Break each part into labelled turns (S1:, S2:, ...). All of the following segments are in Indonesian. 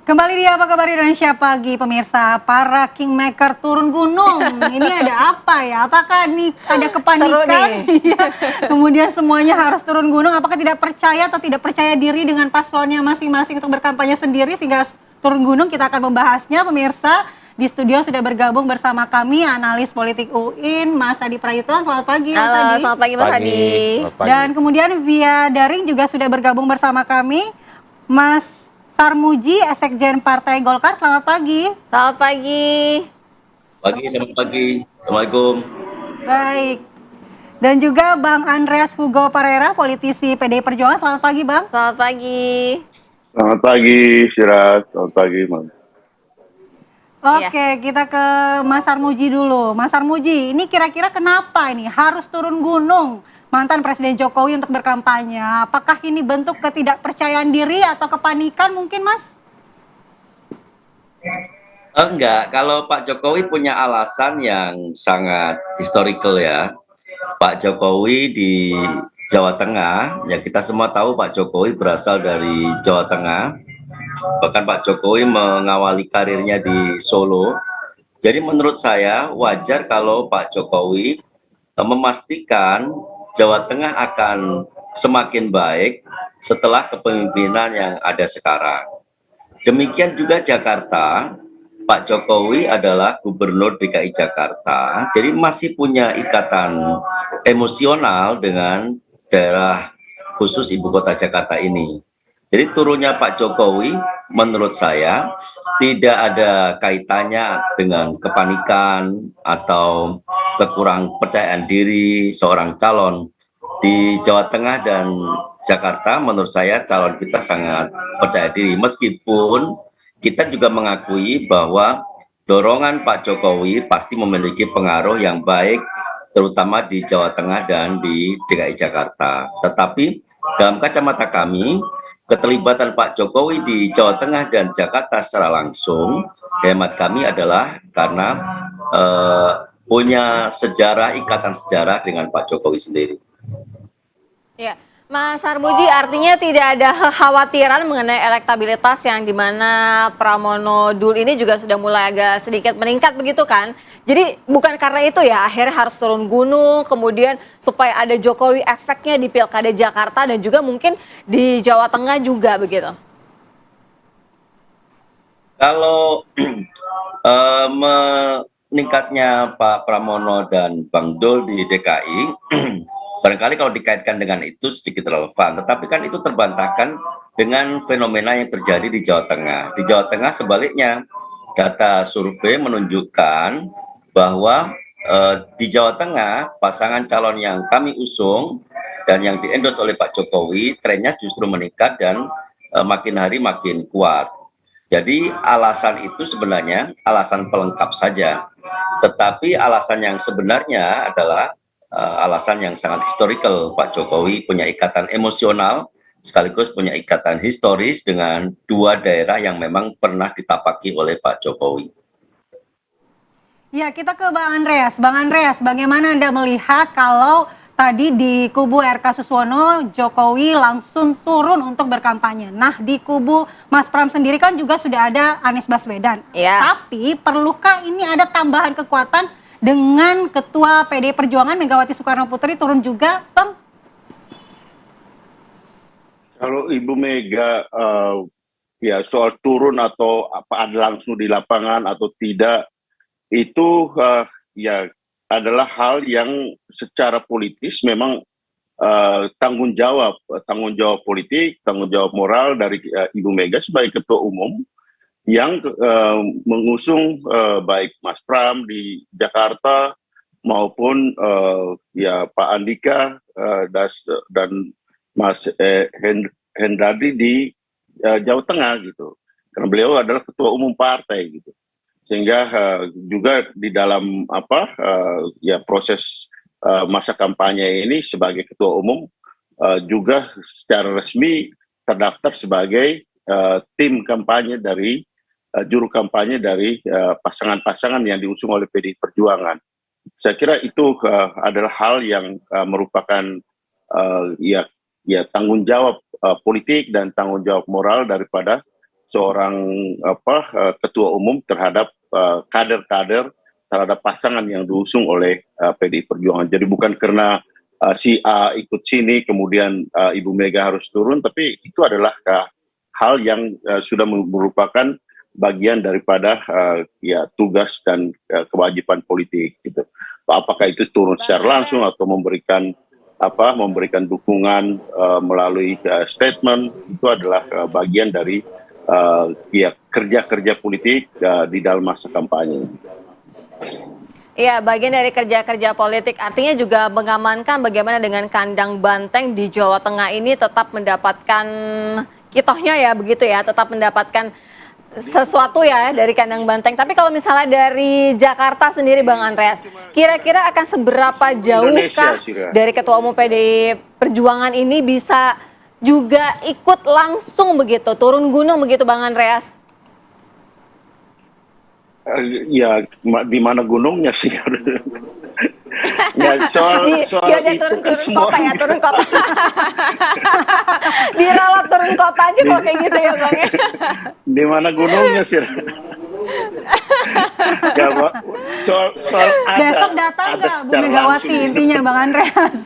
S1: Kembali di Apa Kabar Indonesia Pagi, pemirsa. Para kingmaker turun gunung. Ini ada apa ya? Apakah ini ada kepanikan? Iya. Kemudian semuanya harus turun gunung. Apakah tidak percaya atau tidak percaya diri dengan paslonnya masing-masing untuk berkampanye sendiri sehingga turun gunung? Kita akan membahasnya, pemirsa. Di studio sudah bergabung bersama kami analis politik UIN, Mas Adi Prayitno. Selamat pagi, Mas Adi.
S2: Halo, selamat pagi Mas Adi.
S1: Dan kemudian via daring juga sudah bergabung bersama kami, Mas Sarmuji, Sekjen Partai Golkar. Selamat pagi.
S2: Selamat pagi.
S3: Selamat pagi. Assalamualaikum.
S1: Baik. Dan juga Bang Andreas Hugo Parera, politisi PDI Perjuangan. Selamat pagi, Bang.
S2: Selamat pagi.
S4: Selamat pagi, Sirat. Selamat pagi, Bang.
S1: Oke, kita ke Mas Sarmuji dulu. Mas Sarmuji, ini kira-kira kenapa ini harus turun gunung mantan Presiden Jokowi untuk berkampanye? Apakah ini bentuk ketidakpercayaan diri atau kepanikan mungkin, Mas?
S3: Enggak, kalau Pak Jokowi punya alasan yang sangat historical ya. Pak Jokowi di Jawa Tengah, ya kita semua tahu Pak Jokowi berasal dari Jawa Tengah. Bahkan Pak Jokowi mengawali karirnya di Solo. Jadi menurut saya wajar kalau Pak Jokowi memastikan Jawa Tengah akan semakin baik setelah kepemimpinan yang ada sekarang. Demikian juga Jakarta, Pak Jokowi adalah Gubernur DKI Jakarta, jadi masih punya ikatan emosional dengan daerah khusus Ibu Kota Jakarta ini. Jadi turunnya Pak Jokowi menurut saya tidak ada kaitannya dengan kepanikan atau kekurang percayaan diri seorang calon. Di Jawa Tengah dan Jakarta menurut saya calon kita sangat percaya diri, meskipun kita juga mengakui bahwa dorongan Pak Jokowi pasti memiliki pengaruh yang baik terutama di Jawa Tengah dan di DKI Jakarta. Tetapi dalam kacamata kami, keterlibatan Pak Jokowi di Jawa Tengah dan Jakarta secara langsung, hemat kami adalah karena punya sejarah, ikatan sejarah dengan Pak Jokowi sendiri.
S2: Ya, Mas Sarmuji, artinya tidak ada kekhawatiran mengenai elektabilitas yang dimana Pramono Dul ini juga sudah mulai agak sedikit meningkat begitu kan? Jadi bukan karena itu ya akhirnya harus turun gunung, kemudian supaya ada Jokowi efeknya di Pilkada Jakarta dan juga mungkin di Jawa Tengah juga begitu?
S3: Kalau meningkatnya Pak Pramono dan Bang Dul di DKI, barangkali kalau dikaitkan dengan itu sedikit relevan, tetapi kan itu terbantahkan dengan fenomena yang terjadi di Jawa Tengah. Di Jawa Tengah sebaliknya, data survei menunjukkan bahwa di Jawa Tengah pasangan calon yang kami usung dan yang di-endorse oleh Pak Jokowi trennya justru meningkat dan makin hari makin kuat. Jadi alasan itu sebenarnya alasan pelengkap saja, tetapi alasan yang sebenarnya adalah alasan yang sangat historical. Pak Jokowi punya ikatan emosional sekaligus punya ikatan historis dengan dua daerah yang memang pernah ditapaki oleh Pak Jokowi.
S1: Ya, kita ke Bang Andreas. Bang Andreas, bagaimana Anda melihat kalau tadi di kubu RK Suswono, Jokowi langsung turun untuk berkampanye. Nah, di kubu Mas Pram sendiri kan juga sudah ada Anies Baswedan.
S2: Ya.
S1: Tapi perlukah ini ada tambahan kekuatan dengan Ketua PDI Perjuangan Megawati Soekarno Putri turun juga, Bang?
S4: Kalau Ibu Mega ya soal turun atau apa ada langsung di lapangan atau tidak, itu ya adalah hal yang secara politis memang tanggung jawab politik, tanggung jawab moral dari Ibu Mega sebagai Ketua Umum yang mengusung baik Mas Pram di Jakarta maupun ya Pak Andika dan Mas Hendradi di Jawa Tengah gitu, karena beliau adalah Ketua Umum partai gitu, sehingga juga di dalam ya proses masa kampanye ini sebagai Ketua Umum juga secara resmi terdaftar sebagai tim kampanye dari juru kampanye dari pasangan-pasangan yang diusung oleh PDI Perjuangan. Saya kira itu adalah hal yang merupakan ya tanggung jawab politik dan tanggung jawab moral daripada seorang ketua umum terhadap kader-kader, terhadap pasangan yang diusung oleh PDI Perjuangan. Jadi bukan karena si A ikut sini kemudian Ibu Mega harus turun, tapi itu adalah hal yang sudah merupakan bagian daripada tugas dan kewajiban politik gitu. Apakah itu turun secara langsung atau memberikan dukungan melalui statement, itu adalah bagian dari kerja-kerja politik di dalam masa kampanye.
S2: Iya, bagian dari kerja-kerja politik, artinya juga mengamankan bagaimana dengan kandang banteng di Jawa Tengah ini tetap mendapatkan kitohnya ya, begitu ya, tetap mendapatkan sesuatu ya dari kandang banteng. Tapi kalau misalnya dari Jakarta sendiri Bang Andreas, kira-kira akan seberapa jauhkah dari Ketua Umum PDI Perjuangan ini bisa juga ikut langsung begitu, turun gunung begitu Bang Andreas?
S4: Ya, di mana gunungnya sih? Ya, soal itu
S2: turun
S4: kan semua
S2: kota ya, turun kota. Diralat turun kota aja kok kayak gitu ya Bang ya.
S4: Di mana gunungnya sih? Ya, Pak. Soal
S1: besok datang nggak Bu Megawati intinya Bang Andreas?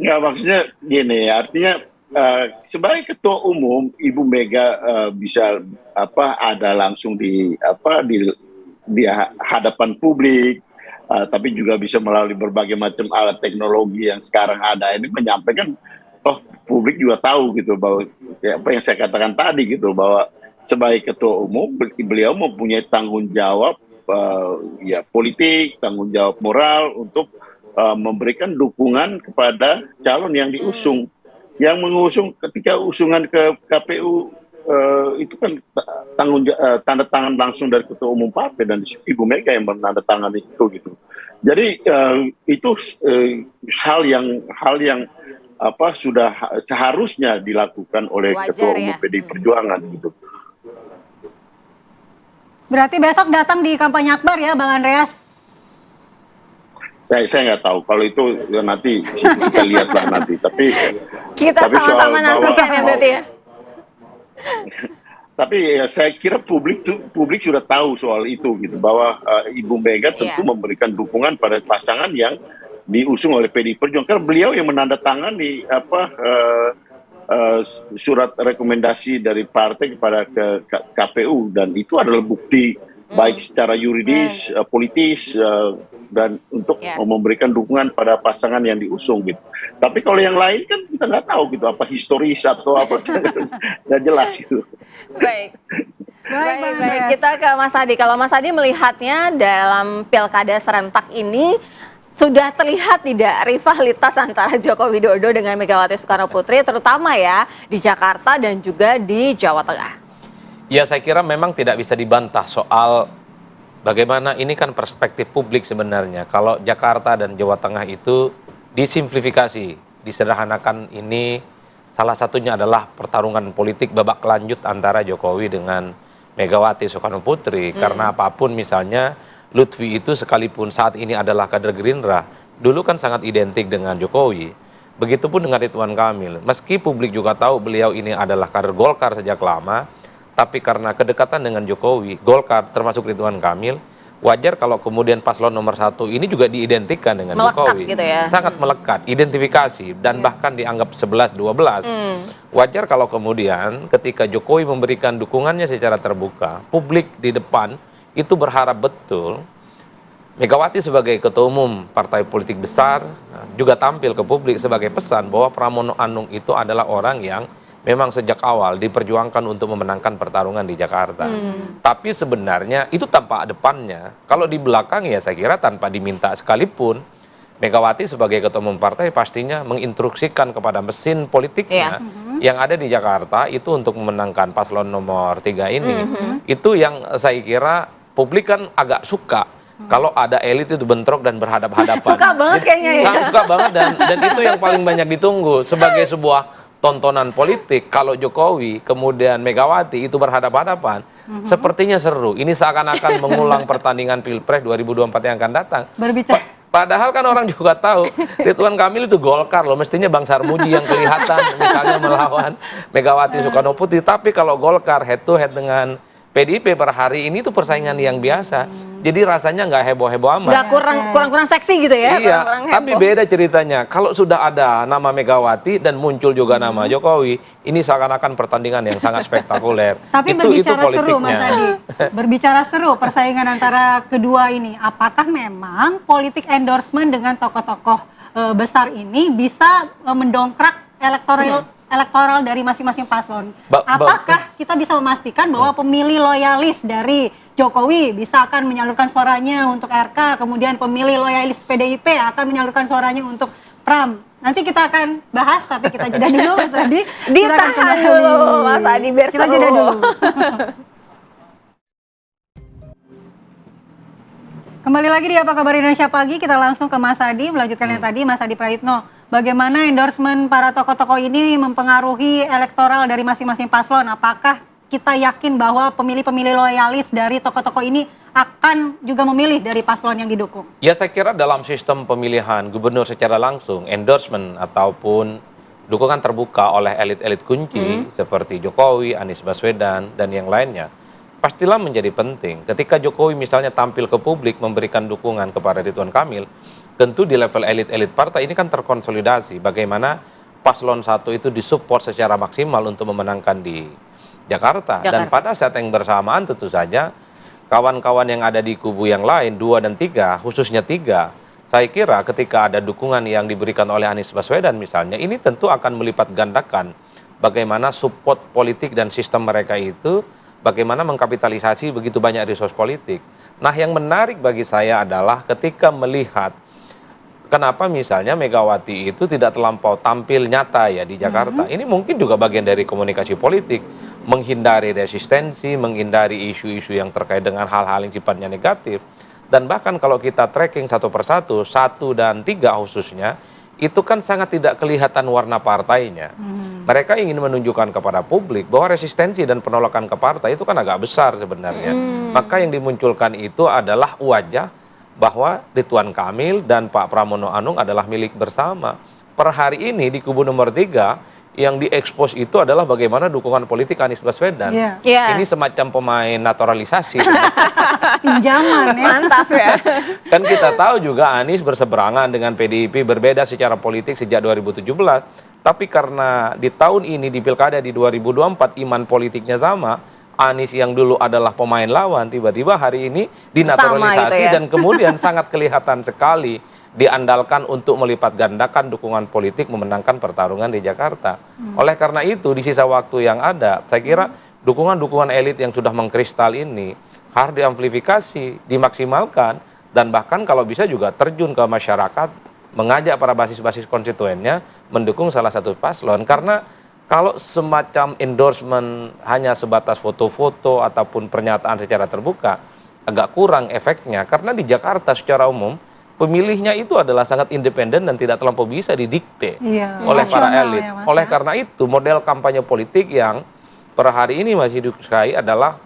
S4: Nggak, maksudnya gini, artinya sebagai ketua umum Ibu Mega bisa ada langsung di hadapan publik, tapi juga bisa melalui berbagai macam alat teknologi yang sekarang ada ini menyampaikan, publik juga tahu gitu bahwa apa yang saya katakan tadi gitu, bahwa sebagai ketua umum beliau mempunyai tanggung jawab politik, tanggung jawab moral untuk memberikan dukungan kepada calon yang diusung. Yang mengusung ketika usungan ke KPU itu kan tanda tangan langsung dari ketua umum partai, dan Ibu Mega yang menandatangani itu gitu. Jadi itu hal yang sudah seharusnya dilakukan oleh
S2: wajar,
S4: ketua umum PDI Perjuangan gitu.
S1: Berarti besok datang di kampanye akbar ya Bang Andreas?
S4: Saya nggak tahu, kalau itu nanti kita lihatlah nanti. Tapi
S2: kita sama-sama nantikan ya berarti ya.
S4: Tapi saya kira publik sudah tahu soal itu gitu, bahwa Ibu Mega tentu memberikan dukungan pada pasangan yang diusung oleh PDI Perjuangan, karena beliau yang menandatangani surat rekomendasi dari partai kepada KPU, dan itu adalah bukti baik secara yuridis, politis, dan untuk memberikan dukungan pada pasangan yang diusung gitu. Tapi kalau yang lain kan kita nggak tahu gitu, apa historis atau apa, nggak jelas gitu.
S2: Baik. Kita ke Mas Adi. Kalau Mas Adi melihatnya dalam pilkada serentak ini sudah terlihat tidak rivalitas antara Joko Widodo dengan Megawati Soekarno Putri, terutama ya di Jakarta dan juga di Jawa Tengah?
S5: Ya, saya kira memang tidak bisa dibantah soal bagaimana ini kan perspektif publik sebenarnya. Kalau Jakarta dan Jawa Tengah itu disimplifikasi, disederhanakan, ini salah satunya adalah pertarungan politik babak lanjut antara Jokowi dengan Megawati Soekarno Putri. Karena apapun misalnya Lutfi itu sekalipun saat ini adalah kader Gerindra, dulu kan sangat identik dengan Jokowi. Begitupun dengan Ridwan Kamil. Meski publik juga tahu beliau ini adalah kader Golkar sejak lama, tapi karena kedekatan dengan Jokowi, Golkar termasuk Ridwan Kamil, wajar kalau kemudian paslon nomor 1 ini juga diidentikan dengan
S2: melekat
S5: Jokowi.
S2: Gitu ya?
S5: Sangat melekat, identifikasi, dan bahkan dianggap 11-12. Wajar kalau kemudian ketika Jokowi memberikan dukungannya secara terbuka, publik di depan itu berharap betul Megawati sebagai ketua umum partai politik besar juga tampil ke publik sebagai pesan bahwa Pramono Anung itu adalah orang yang memang sejak awal diperjuangkan untuk memenangkan pertarungan di Jakarta. Tapi sebenarnya itu tampak depannya. Kalau di belakang ya saya kira tanpa diminta sekalipun, Megawati sebagai ketua umum partai pastinya menginstruksikan kepada mesin politiknya yang ada di Jakarta itu untuk memenangkan paslon nomor 3 ini. Itu yang saya kira publik kan agak suka kalau ada elit itu bentrok dan berhadap-hadapan.
S2: Suka banget kayaknya ya.
S5: Suka banget, dan itu yang paling banyak ditunggu sebagai sebuah tontonan politik. Kalau Jokowi kemudian Megawati itu berhadap-hadapan, sepertinya seru. Ini seakan-akan mengulang pertandingan Pilpres 2024 yang akan datang. Padahal kan orang juga tahu Ridwan Kamil itu Golkar loh, mestinya Bang Sarmuji yang kelihatan misalnya melawan Megawati Soekarno Putri. Tapi kalau Golkar head to head dengan PDIP per hari ini tuh persaingan yang biasa. Jadi rasanya nggak heboh-heboh amat.
S2: Nggak kurang seksi gitu ya?
S5: Iya,
S2: kurang
S5: tapi
S2: heboh.
S5: beda ceritanya. Kalau sudah ada nama Megawati dan muncul juga nama Jokowi, ini seakan-akan pertandingan yang sangat spektakuler.
S1: Tapi
S5: itu
S1: berbicara seru
S5: politiknya.
S1: Mas Adi, berbicara seru persaingan antara kedua ini. Apakah memang politik endorsement dengan tokoh-tokoh besar ini bisa mendongkrak elektoral dari masing-masing paslon? Apakah kita bisa memastikan bahwa pemilih loyalis dari Jokowi bisa akan menyalurkan suaranya untuk RK, kemudian pemilih loyalis PDIP akan menyalurkan suaranya untuk Pram? Nanti kita akan bahas, tapi kita jeda dulu Mas Adi. Kita akan
S2: Ditahan
S1: kembali.
S2: dulu Mas Adi biar
S1: Kita
S2: seru.
S1: jeda dulu. Kembali lagi di Apa Kabar Indonesia Pagi, kita langsung ke Mas Adi, melanjutkan yang tadi, Mas Adi Praitno. Bagaimana endorsement para tokoh-tokoh ini mempengaruhi elektoral dari masing-masing paslon? Apakah kita yakin bahwa pemilih-pemilih loyalis dari tokoh-tokoh ini akan juga memilih dari paslon yang didukung?
S5: Ya, saya kira dalam sistem pemilihan gubernur secara langsung, endorsement ataupun dukungan terbuka oleh elit-elit kunci seperti Jokowi, Anies Baswedan, dan yang lainnya, pastilah menjadi penting. Ketika Jokowi misalnya tampil ke publik memberikan dukungan kepada Ridwan Kamil, tentu di level elit-elit partai ini kan terkonsolidasi bagaimana paslon 1 itu disupport secara maksimal untuk memenangkan di Jakarta. Dan pada saat yang bersamaan tentu saja kawan-kawan yang ada di kubu yang lain 2 dan 3, khususnya 3, saya kira ketika ada dukungan yang diberikan oleh Anies Baswedan misalnya, ini tentu akan melipat gandakan bagaimana support politik dan sistem mereka itu, bagaimana mengkapitalisasi begitu banyak resource politik. Nah, yang menarik bagi saya adalah ketika melihat kenapa misalnya Megawati itu tidak terlampau tampil nyata ya di Jakarta. Ini mungkin juga bagian dari komunikasi politik, menghindari resistensi, menghindari isu-isu yang terkait dengan hal-hal yang sifatnya negatif. Dan bahkan kalau kita tracking satu persatu, 1 dan 3 khususnya, itu kan sangat tidak kelihatan warna partainya. Mereka ingin menunjukkan kepada publik bahwa resistensi dan penolakan ke partai itu kan agak besar sebenarnya. Maka yang dimunculkan itu adalah wajah bahwa Ridwan Kamil dan Pak Pramono Anung adalah milik bersama. Per hari ini di kubu nomor 3, yang diekspos itu adalah bagaimana dukungan politik Anies Baswedan. Ini semacam pemain naturalisasi.
S1: Pinjaman ya.
S2: Mantap ya.
S5: Kan kita tahu juga Anies berseberangan dengan PDIP, berbeda secara politik sejak 2017. Tapi karena di tahun ini di Pilkada di 2024 iman politiknya sama, Anies yang dulu adalah pemain lawan tiba-tiba hari ini dinaturalisasi gitu ya. Dan kemudian sangat kelihatan sekali diandalkan untuk melipat gandakan dukungan politik memenangkan pertarungan di Jakarta. Oleh karena itu di sisa waktu yang ada, saya kira dukungan-dukungan elit yang sudah mengkristal ini harus diamplifikasi, dimaksimalkan, dan bahkan kalau bisa juga terjun ke masyarakat, mengajak para basis-basis konstituennya mendukung salah satu paslon. Karena kalau semacam endorsement hanya sebatas foto-foto ataupun pernyataan secara terbuka, agak kurang efeknya. Karena di Jakarta secara umum, pemilihnya itu adalah sangat independen dan tidak terlampau bisa didikte oleh para elit.
S1: Ya,
S5: oleh karena itu, model kampanye politik yang per hari ini masih disukai adalah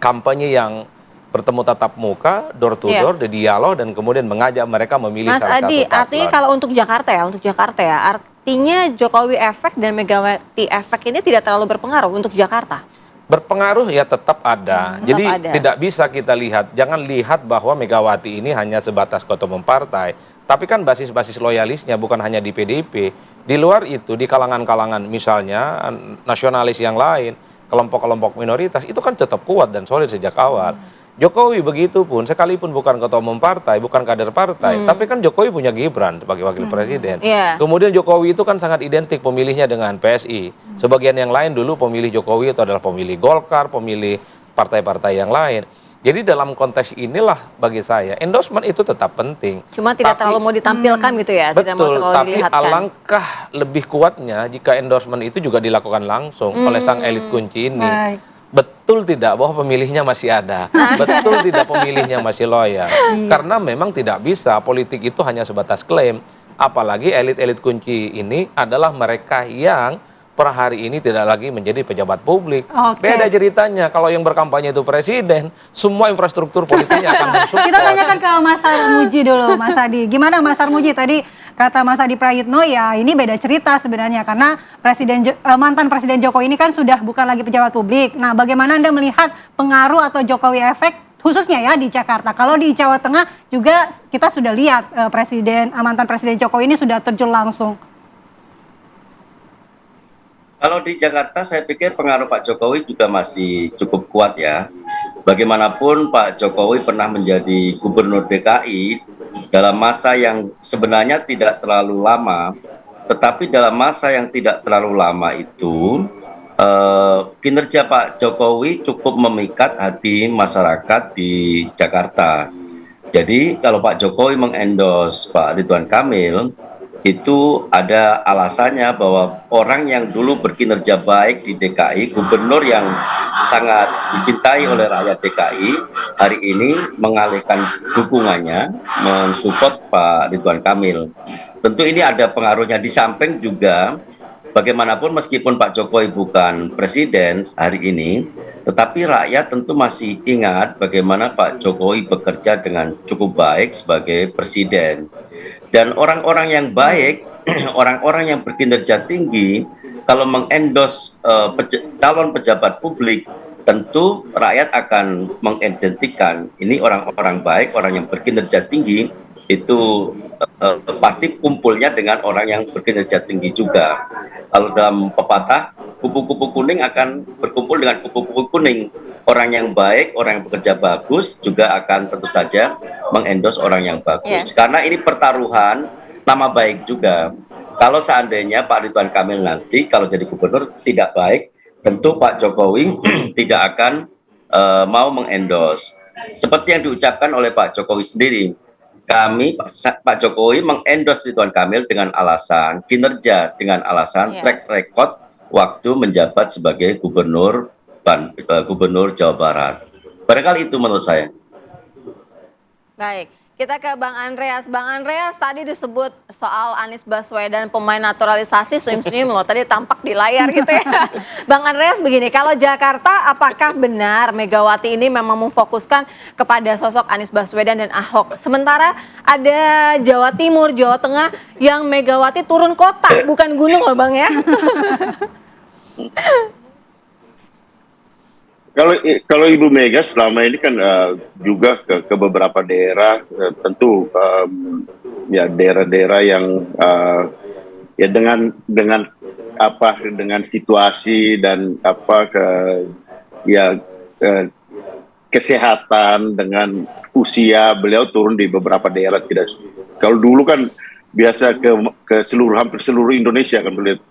S5: kampanye yang bertemu tatap muka, door to door, dialog, dan kemudian mengajak mereka memilih
S2: Mas
S5: salah
S2: Adi,
S5: satu paslon.
S2: artinya kalau untuk Jakarta ya, artinya Jokowi efek dan Megawati efek ini tidak terlalu berpengaruh untuk Jakarta?
S5: Berpengaruh ya tetap ada.
S2: Tetap
S5: Jadi
S2: ada.
S5: tidak bisa kita lihat, jangan lihat bahwa Megawati ini hanya sebatas ketua umum partai, tapi kan basis-basis loyalisnya bukan hanya di PDIP, di luar itu di kalangan-kalangan misalnya nasionalis yang lain, kelompok-kelompok minoritas itu kan tetap kuat dan solid sejak awal. Jokowi begitu pun, sekalipun bukan ketua umum partai, bukan kader partai, tapi kan Jokowi punya Gibran sebagai wakil presiden. Kemudian Jokowi itu kan sangat identik pemilihnya dengan PSI. Sebagian yang lain dulu pemilih Jokowi itu adalah pemilih Golkar, pemilih partai-partai yang lain. Jadi dalam konteks inilah bagi saya endorsement itu tetap penting.
S2: Cuma tidak terlalu mau ditampilkan gitu ya, tidak mau
S5: Betul,
S2: terlalu
S5: tapi
S2: dilihatkan.
S5: alangkah lebih kuatnya jika endorsement itu juga dilakukan langsung oleh sang elit kunci ini. Betul tidak bahwa pemilihnya masih ada? Betul tidak pemilihnya masih loyal? Karena memang tidak bisa politik itu hanya sebatas klaim. Apalagi elit-elit kunci ini adalah mereka yang per hari ini tidak lagi menjadi pejabat publik.
S1: Oke.
S5: Beda ceritanya kalau yang berkampanye itu presiden, semua infrastruktur politiknya akan mensupport.
S1: Kita tanyakan ke Mas Sarmuji dulu, Mas Adi. Gimana Mas Sarmuji tadi kata Mas Adi Prayitno, ya ini beda cerita sebenarnya karena mantan Presiden Jokowi ini kan sudah bukan lagi pejabat publik. Nah, bagaimana Anda melihat pengaruh atau Jokowi efek khususnya ya di Jakarta? Kalau di Jawa Tengah juga kita sudah lihat mantan Presiden Jokowi ini sudah terjun langsung.
S3: Kalau di Jakarta saya pikir pengaruh Pak Jokowi juga masih cukup kuat ya. Bagaimanapun Pak Jokowi pernah menjadi gubernur DKI dalam masa yang sebenarnya tidak terlalu lama, tetapi dalam masa yang tidak terlalu lama itu kinerja Pak Jokowi cukup memikat hati masyarakat di Jakarta. Jadi kalau Pak Jokowi mengendorse Pak Ridwan Kamil, itu ada alasannya bahwa orang yang dulu berkinerja baik di DKI, gubernur yang sangat dicintai oleh rakyat DKI, hari ini mengalihkan dukungannya mensupport Pak Ridwan Kamil. Tentu ini ada pengaruhnya, di samping juga bagaimanapun meskipun Pak Jokowi bukan presiden hari ini, tetapi rakyat tentu masih ingat bagaimana Pak Jokowi bekerja dengan cukup baik sebagai presiden. Dan orang-orang yang baik, orang-orang yang berkinerja tinggi, kalau mengendorse calon pejabat publik, tentu rakyat akan mengidentikan ini orang-orang baik, orang yang berkinerja tinggi, itu pasti kumpulnya dengan orang yang berkinerja tinggi juga. Kalau dalam pepatah, kupu-kupu kuning akan berkumpul dengan kupu-kupu kuning. Orang yang baik, orang yang bekerja bagus juga akan tentu saja mengendorse orang yang bagus. Karena ini pertaruhan nama baik juga. Kalau seandainya Pak Ridwan Kamil nanti kalau jadi gubernur tidak baik, tentu Pak Jokowi tidak akan mau mengendorse. Seperti yang diucapkan oleh Pak Jokowi sendiri, Pak Jokowi mengendorse Ridwan Kamil dengan alasan kinerja, dengan alasan track record waktu menjabat sebagai gubernur Jawa Barat. Barangkali itu menurut saya.
S2: Baik, kita ke Bang Andreas. Bang Andreas, tadi disebut soal Anies Baswedan pemain naturalisasi, senyum-senyum loh, tadi tampak di layar gitu ya. Bang Andreas begini, kalau Jakarta apakah benar Megawati ini memang memfokuskan kepada sosok Anies Baswedan dan Ahok? Sementara ada Jawa Timur, Jawa Tengah yang Megawati turun kota, bukan gunung loh Bang ya.
S4: Kalau Ibu Mega selama ini kan juga ke beberapa daerah, tentu ya daerah-daerah yang ya dengan situasi dan kesehatan dengan usia beliau turun di beberapa daerah. Tidak, kalau dulu kan biasa ke hampir seluruh Indonesia kan beliau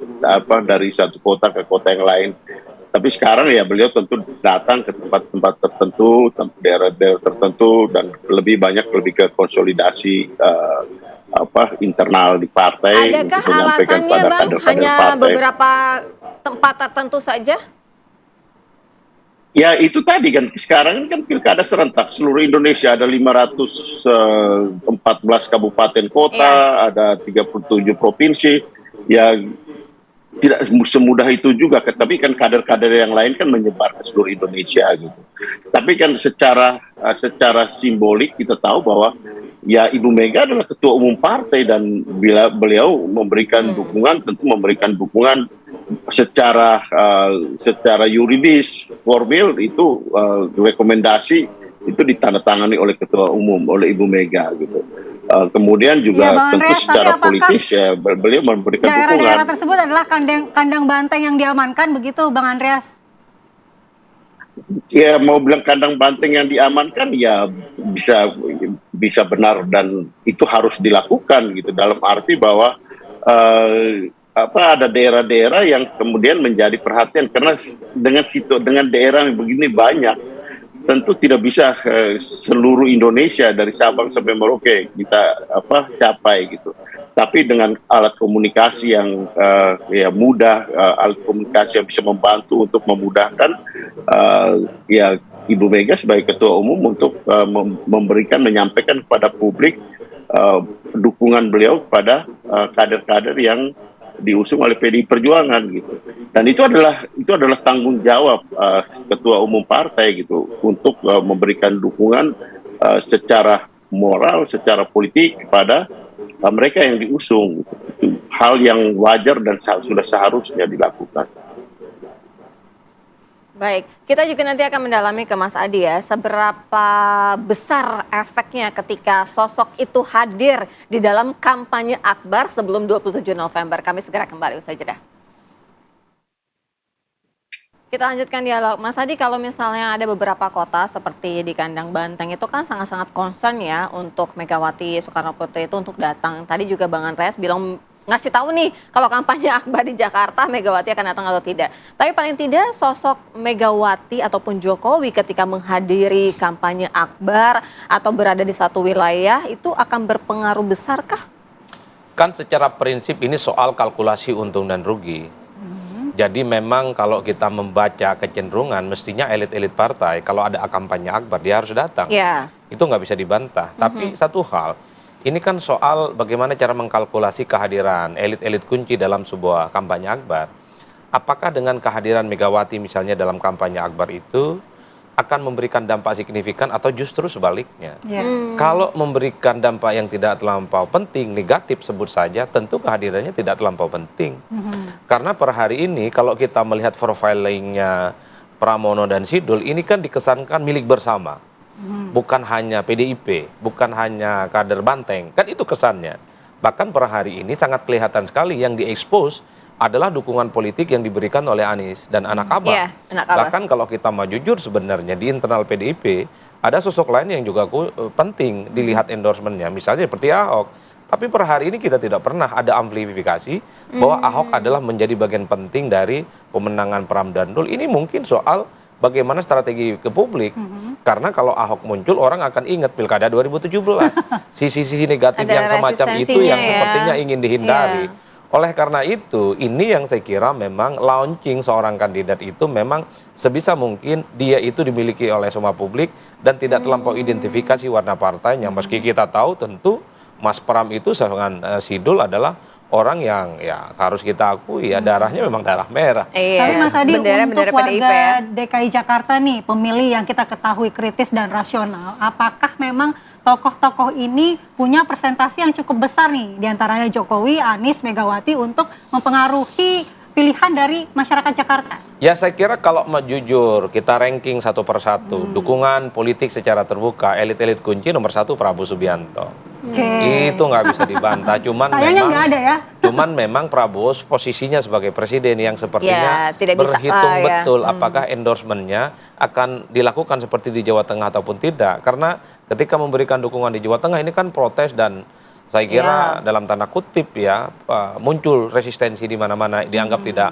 S4: dari satu kota ke kota yang lain. Tapi sekarang ya beliau tentu datang ke tempat-tempat tertentu, daerah-daerah tertentu, dan lebih ke konsolidasi internal di partai.
S2: Adakah alasannya Bang hanya beberapa tempat tertentu saja?
S4: Ya itu tadi kan, sekarang kan pilkada serentak seluruh Indonesia, ada 514 kabupaten kota, ada 37 provinsi, ya tidak semudah itu juga, tapi kan kader-kader yang lain kan menyebar ke seluruh Indonesia gitu. Tapi kan secara simbolik kita tahu bahwa ya Ibu Mega adalah ketua umum partai, dan bila beliau memberikan dukungan, tentu memberikan dukungan secara yuridis, formil itu rekomendasi itu ditandatangani oleh ketua umum, oleh Ibu Mega gitu. Kemudian juga
S1: ya,
S4: tentu secara politis ya beliau memberikan dukungan.
S1: Daerah-daerah tersebut adalah kandang banteng yang diamankan begitu Bang Andreas?
S4: Ya mau bilang kandang banteng yang diamankan ya bisa benar, dan itu harus dilakukan gitu, dalam arti bahwa ada daerah-daerah yang kemudian menjadi perhatian, karena dengan daerah yang begini banyak, tentu tidak bisa seluruh Indonesia dari Sabang sampai Merauke kita capai gitu. Tapi dengan alat komunikasi yang mudah, alat komunikasi yang bisa membantu untuk memudahkan, ya Ibu Mega sebagai ketua umum untuk menyampaikan kepada publik dukungan beliau kepada kader-kader yang diusung oleh PDI Perjuangan gitu. Dan itu adalah tanggung jawab ketua umum partai gitu untuk memberikan dukungan secara moral, secara politik kepada mereka yang diusung. Gitu. Itu hal yang wajar dan sudah seharusnya dilakukan.
S2: Baik, kita juga nanti akan mendalami ke Mas Adi ya, seberapa besar efeknya ketika sosok itu hadir di dalam kampanye akbar sebelum 27 November. Kami segera kembali usai jeda. Kita lanjutkan dialog. Mas Adi, kalau misalnya ada beberapa kota seperti di Kandang Banteng itu kan sangat-sangat concern ya untuk Megawati Soekarno Putri itu untuk datang. Tadi juga Bang Andreas bilang ngasih tahu nih kalau kampanye akbar di Jakarta Megawati akan datang atau tidak. Tapi paling tidak sosok Megawati ataupun Jokowi ketika menghadiri kampanye akbar atau berada di satu wilayah itu akan berpengaruh besarkah?
S5: Kan secara prinsip ini soal kalkulasi untung dan rugi. Jadi memang kalau kita membaca kecenderungan mestinya elit-elit partai kalau ada kampanye akbar dia harus datang.
S2: Ya.
S5: Itu nggak bisa dibantah. Tapi satu hal, ini kan soal bagaimana cara mengkalkulasi kehadiran elit-elit kunci dalam sebuah kampanye akbar. Apakah dengan kehadiran Megawati misalnya dalam kampanye akbar itu akan memberikan dampak signifikan atau justru sebaliknya? Kalau memberikan dampak yang tidak terlampau penting, negatif sebut saja, tentu kehadirannya tidak terlampau penting. Karena per hari ini kalau kita melihat profilingnya Pramono dan Sidul, ini kan dikesankan milik bersama. Bukan hanya PDIP, bukan hanya kader Banteng, kan itu kesannya. Bahkan per hari ini sangat kelihatan sekali yang diekspos adalah dukungan politik yang diberikan oleh Anies dan anak Abah.
S2: Iya, anak Abah.
S5: Bahkan kalau kita mau jujur sebenarnya di internal PDIP ada sosok lain yang juga penting dilihat endorsementnya, misalnya seperti Ahok. Tapi per hari ini kita tidak pernah ada amplifikasi bahwa Ahok adalah menjadi bagian penting dari pemenangan Pram dan Dul. Ini mungkin soal bagaimana strategi ke publik. Karena kalau Ahok muncul, orang akan ingat Pilkada 2017. Sisi-sisi negatif
S2: Ada
S5: yang semacam itu
S2: resistensinya
S5: yang
S2: ya.
S5: sepertinya ingin dihindari.
S2: Iya.
S5: Oleh karena itu, ini yang saya kira memang launching seorang kandidat itu memang sebisa mungkin dia itu dimiliki oleh semua publik dan tidak terlampau identifikasi warna partainya. Meski kita tahu tentu Mas Pram itu dengan Sidul adalah orang yang ya harus kita akui ya darahnya memang darah merah.
S2: Iya.
S1: Tapi Mas Adi,
S2: Bendera
S1: untuk
S2: PDIP
S1: warga
S2: ya.
S1: DKI Jakarta nih, pemilih yang kita ketahui kritis dan rasional, apakah memang tokoh-tokoh ini punya presentasi yang cukup besar nih, diantaranya Jokowi, Anies, Megawati untuk mempengaruhi pilihan dari masyarakat Jakarta?
S5: Ya saya kira kalau mau jujur kita ranking satu persatu, dukungan politik secara terbuka, elit-elit kunci nomor 1 Prabowo Subianto. Itu nggak bisa dibantah,
S1: Sayangnya nggak ada ya.
S5: Cuman memang Prabowo posisinya sebagai presiden yang sepertinya
S2: Ya, tidak bisa
S5: berhitung
S2: ya.
S5: betul apakah endorsementnya akan dilakukan seperti di Jawa Tengah ataupun tidak. Karena ketika memberikan dukungan di Jawa Tengah ini kan protes dan saya kira dalam tanda kutip ya muncul resistensi di mana-mana dianggap tidak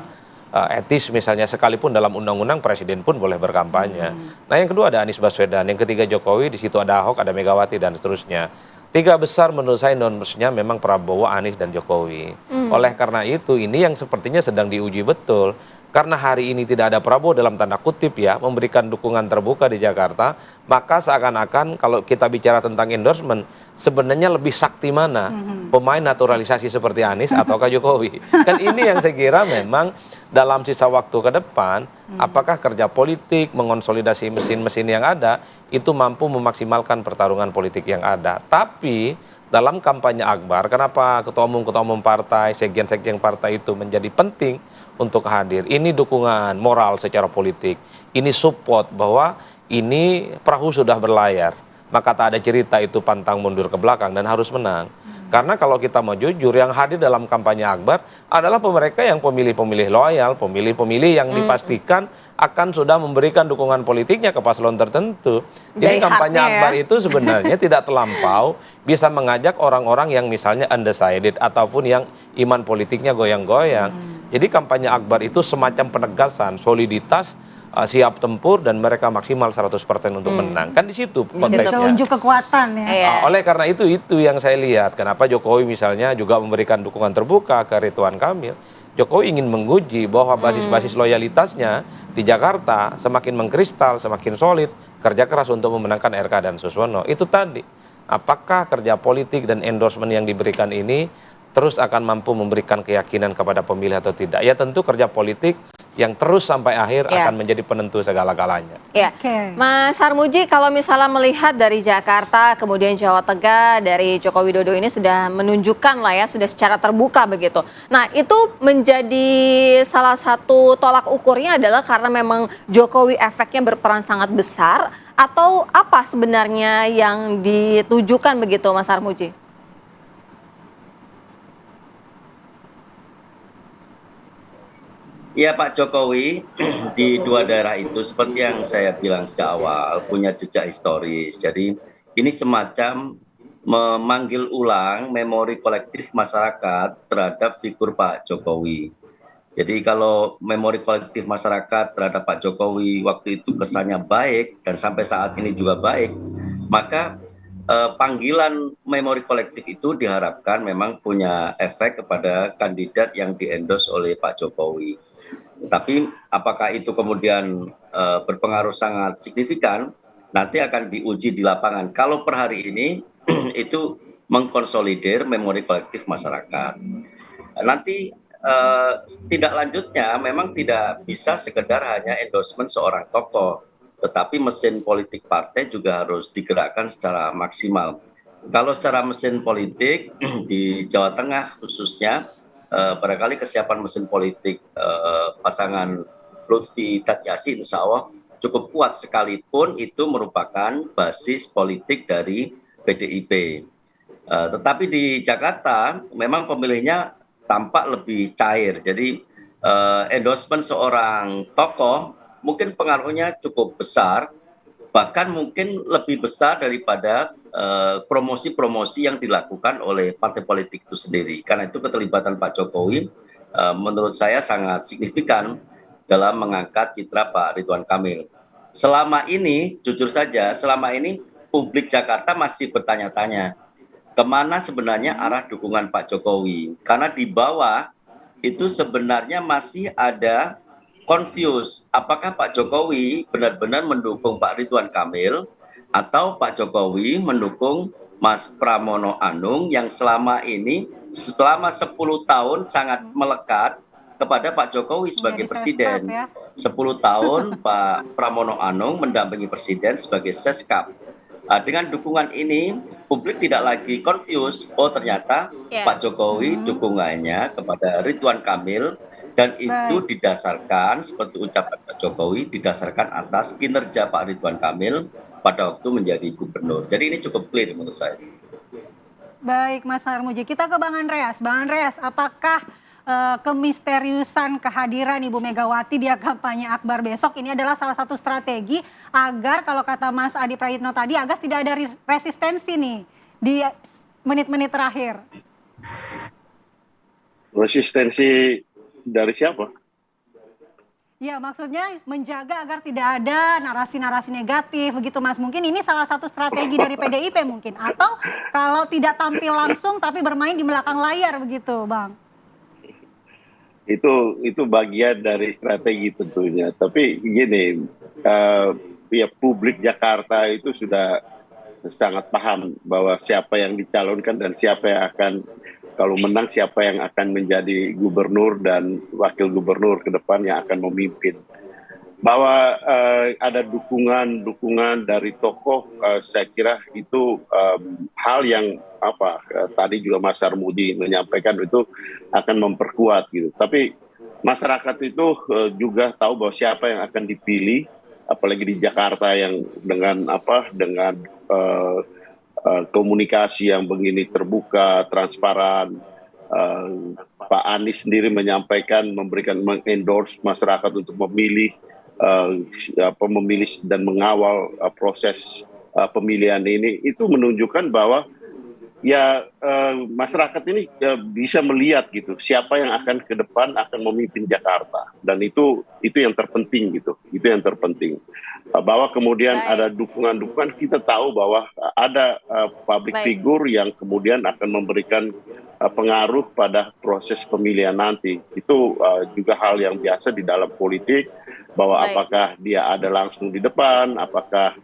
S5: etis misalnya, sekalipun dalam undang-undang presiden pun boleh berkampanye. Nah yang kedua ada Anies Baswedan, yang ketiga Jokowi, di situ ada Ahok, ada Megawati dan seterusnya. Tiga besar menurut saya endorse-nya memang Prabowo, Anies dan Jokowi. Oleh karena itu ini yang sepertinya sedang diuji betul. Karena hari ini tidak ada Prabowo dalam tanda kutip ya memberikan dukungan terbuka di Jakarta, maka seakan-akan kalau kita bicara tentang endorsement sebenarnya lebih sakti mana pemain naturalisasi seperti Anies ataukah Jokowi. Kan ini yang saya kira memang dalam sisa waktu ke depan apakah kerja politik mengonsolidasi mesin-mesin yang ada itu mampu memaksimalkan pertarungan politik yang ada. Tapi dalam kampanye akbar, kenapa ketua umum partai, sekjen-sekjen partai itu menjadi penting untuk hadir? Ini dukungan moral secara politik, ini support bahwa ini perahu sudah berlayar, maka tak ada cerita itu pantang mundur ke belakang dan harus menang. Karena kalau kita mau jujur, yang hadir dalam kampanye akbar adalah mereka yang pemilih-pemilih loyal, pemilih-pemilih yang dipastikan akan sudah memberikan dukungan politiknya ke paslon tertentu. Jadi kampanye akbar itu sebenarnya tidak terlampau bisa mengajak orang-orang yang misalnya undecided ataupun yang iman politiknya goyang-goyang. Jadi kampanye akbar itu semacam penegasan soliditas, siap tempur dan mereka maksimal 100% untuk menang. Kan di situ konteksnya.
S1: Unjuk kekuatan ya.
S5: Oleh karena itu yang saya lihat kenapa Jokowi misalnya juga memberikan dukungan terbuka ke Ridwan Kamil. Jokowi ingin menguji bahwa basis-basis loyalitasnya di Jakarta semakin mengkristal, semakin solid, kerja keras untuk memenangkan RK dan Suswono. Itu tadi. Apakah kerja politik dan endorsement yang diberikan ini terus akan mampu memberikan keyakinan kepada pemilih atau tidak. Ya tentu kerja politik yang terus sampai akhir
S2: Ya.
S5: akan menjadi penentu segala-galanya.
S2: Ya,
S1: Oke.
S2: Mas Sarmuji, kalau misalnya melihat dari Jakarta, kemudian Jawa Tengah, dari Joko Widodo ini sudah menunjukkan lah ya, sudah secara terbuka begitu. Nah, itu menjadi salah satu tolak ukurnya adalah karena memang Jokowi efeknya berperan sangat besar, atau apa sebenarnya yang ditujukan begitu, Mas Sarmuji?
S3: Ya Pak Jokowi di dua daerah itu seperti yang saya bilang sejak awal punya jejak historis. Jadi ini semacam memanggil ulang memori kolektif masyarakat terhadap figur Pak Jokowi. Jadi kalau memori kolektif masyarakat terhadap Pak Jokowi waktu itu kesannya baik dan sampai saat ini juga baik, maka panggilan memori kolektif itu diharapkan memang punya efek kepada kandidat yang diendos oleh Pak Jokowi. Tapi apakah itu kemudian berpengaruh sangat signifikan, nanti akan diuji di lapangan. Kalau per hari ini itu mengkonsolidir memori kolektif masyarakat. Nanti tindak lanjutnya memang tidak bisa sekedar hanya endorsement seorang tokoh, tetapi mesin politik partai juga harus digerakkan secara maksimal. Kalau secara mesin politik di Jawa Tengah khususnya, barangkali kesiapan mesin politik pasangan Lutfi Tatyasi insya Allah cukup kuat sekalipun itu merupakan basis politik dari PDIP. Tetapi di Jakarta memang pemilihnya tampak lebih cair. Jadi endorsement seorang tokoh mungkin pengaruhnya cukup besar, bahkan mungkin lebih besar daripada promosi-promosi yang dilakukan oleh partai politik itu sendiri. Karena itu keterlibatan Pak Jokowi menurut saya sangat signifikan dalam mengangkat citra Pak Ridwan Kamil. Selama ini, jujur saja, selama ini publik Jakarta masih bertanya-tanya, kemana sebenarnya arah dukungan Pak Jokowi? Karena di bawah itu sebenarnya masih ada confuse. Apakah Pak Jokowi benar-benar mendukung Pak Ridwan Kamil atau Pak Jokowi mendukung Mas Pramono Anung yang selama ini selama 10 tahun sangat melekat kepada Pak Jokowi sebagai presiden. 10 tahun Pak Pramono Anung mendampingi presiden sebagai seskap. Dengan dukungan ini, publik tidak lagi confused. Oh ternyata Pak Jokowi dukungannya kepada Ridwan Kamil, dan itu didasarkan, seperti ucapan Pak Jokowi, didasarkan atas kinerja Pak Ridwan Kamil pada waktu menjadi gubernur. Jadi ini cukup clear menurut saya.
S1: Baik Mas Sarmuji, kita ke Bang Andreas. Bang Andreas, apakah kemisteriusan kehadiran Ibu Megawati di kampanye Akbar besok ini adalah salah satu strategi agar kalau kata Mas Adi Prayitno tadi agar tidak ada resistensi nih di menit-menit terakhir?
S4: Resistensi dari siapa?
S1: Ya maksudnya menjaga agar tidak ada narasi-narasi negatif begitu Mas. Mungkin ini salah satu strategi dari PDIP mungkin. Atau kalau tidak tampil langsung tapi bermain di belakang layar begitu Bang.
S4: Itu bagian dari strategi tentunya. Tapi gini, ya publik Jakarta itu sudah sangat paham bahwa siapa yang dicalonkan dan siapa yang akan, kalau menang siapa yang akan menjadi gubernur dan wakil gubernur ke depan yang akan memimpin. Bahwa ada dukungan dari tokoh, saya kira itu hal yang tadi juga Mas Sarmuji menyampaikan itu akan memperkuat gitu. Tapi masyarakat itu juga tahu bahwa siapa yang akan dipilih, apalagi di Jakarta yang dengan komunikasi yang begini terbuka, transparan. Pak Anies sendiri menyampaikan, mengendorse masyarakat untuk memilih dan mengawal proses pemilihan ini, itu menunjukkan bahwa ya masyarakat ini bisa melihat gitu siapa yang akan ke depan akan memimpin Jakarta, dan itu yang terpenting gitu, itu yang terpenting. Bahwa kemudian ada dukungan-dukungan, kita tahu bahwa ada public figure yang kemudian akan memberikan pengaruh pada proses pemilihan nanti. Itu juga hal yang biasa di dalam politik, bahwa apakah dia ada langsung di depan, apakah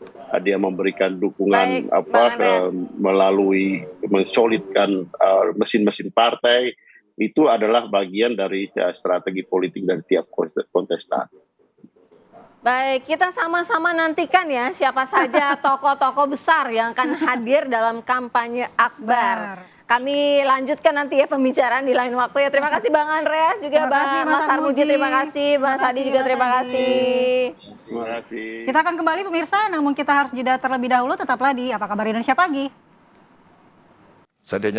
S4: dia memberikan dukungan
S2: Baik, Bang Andreas.
S4: melalui mensolidkan mesin-mesin partai, itu adalah bagian dari strategi politik dari tiap kontestan.
S2: Baik, kita sama-sama nantikan ya siapa saja tokoh-tokoh besar yang akan hadir dalam kampanye akbar. Kami lanjutkan nanti ya pembicaraan di lain waktu ya. Terima kasih Bang Andreas, juga
S1: Terima kasih,
S2: Bang
S1: Mas
S2: Mas Sarmuji,
S1: Sarmuji.
S2: terima kasih, Bang Sadi juga
S1: Mas
S2: terima
S1: Adi.
S2: kasih.
S4: Terima kasih.
S1: Kita akan kembali pemirsa, namun kita harus jeda terlebih dahulu. Tetaplah di Apa Kabar Indonesia Pagi.
S6: Seandainya